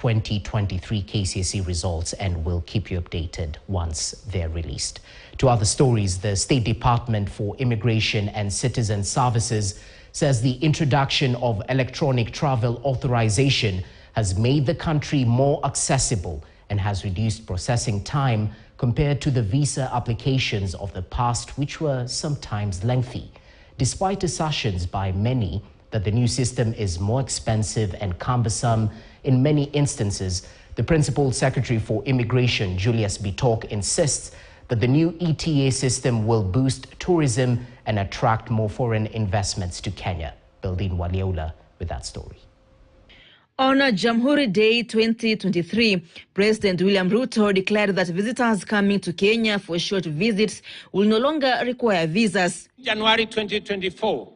2023 KCSE results, and we'll keep you updated once they're released. To other stories, the State Department for Immigration and Citizen Services says the introduction of electronic travel authorization has made the country more accessible and has reduced processing time compared to the visa applications of the past, which were sometimes lengthy. Despite assertions by many that the new system is more expensive and cumbersome in many instances, the Principal Secretary for Immigration, Julius Bitok, insists that the new ETA system will boost tourism and attract more foreign investments to Kenya. Bildin Waliola with that story. On Jamhuri Day 2023, President William Ruto declared that visitors coming to Kenya for short visits will no longer require visas. January 2024,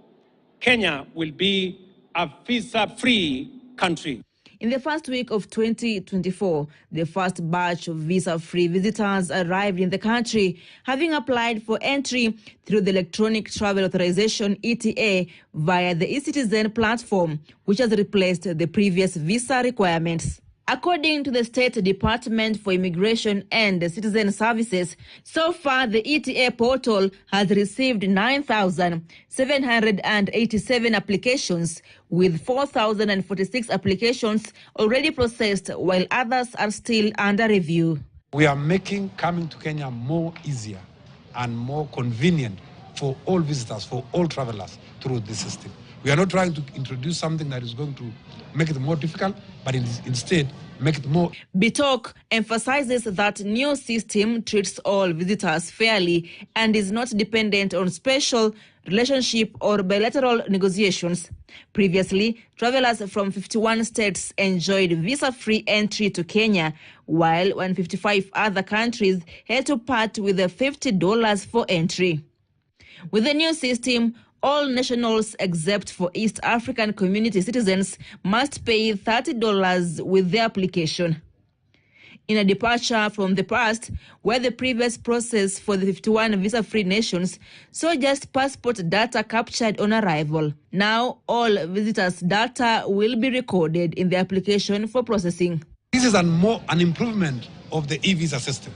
Kenya will be a visa-free country. In the first week of 2024, the first batch of visa-free visitors arrived in the country, having applied for entry through the Electronic Travel Authorization (ETA) via the eCitizen platform, which has replaced the previous visa requirements. According to the State Department for Immigration and Citizen Services, so far the ETA portal has received 9,787 applications, with 4,046 applications already processed, while others are still under review. We are making coming to Kenya more easier and more convenient for all visitors, for all travelers through this system. We are not trying to introduce something that is going to make it more difficult, but instead make it more. Bitok emphasizes that new system treats all visitors fairly and is not dependent on special relationship or bilateral negotiations. Previously, travelers from 51 states enjoyed visa-free entry to Kenya, while 155 other countries had to part with the $50 for entry. With the new system, all nationals except for East African community citizens must pay $30 with their application. In a departure from the past, where the previous process for the 51 visa-free nations saw just passport data captured on arrival, now all visitors' data will be recorded in the application for processing. This is an improvement of the e-visa system,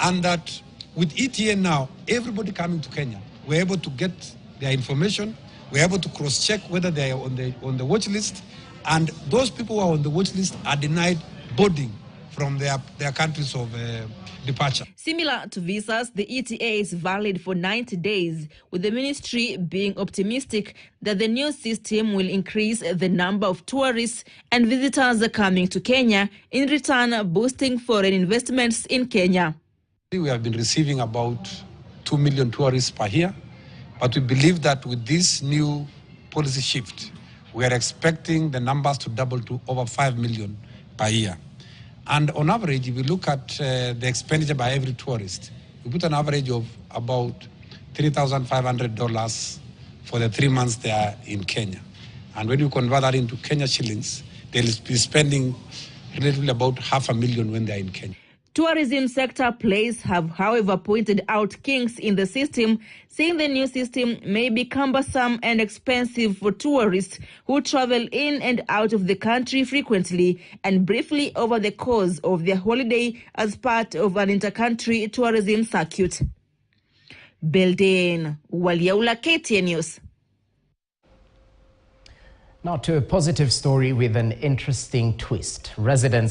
and that with ETA now, everybody coming to Kenya, we're able to get their information, we're able to cross-check whether they are on the watch list, and those people who are on the watch list are denied boarding from their countries of departure. Similar to visas, the ETA is valid for 90 days, with the ministry being optimistic that the new system will increase the number of tourists and visitors coming to Kenya, in return boosting foreign investments in Kenya. We have been receiving about 2 million tourists per year. But we believe that with this new policy shift, we are expecting the numbers to double to over 5 million per year. And on average, if we look at the expenditure by every tourist, we put an average of about $3,500 for the 3 months they are in Kenya. And when you convert that into Kenya shillings, they'll be spending relatively about $500,000 when they're in Kenya. Tourism sector players have, however, pointed out kinks in the system, saying the new system may be cumbersome and expensive for tourists who travel in and out of the country frequently and briefly over the course of their holiday as part of an inter-country tourism circuit. Bildin Waliola, KTN News. Now to a positive story with an interesting twist. Residents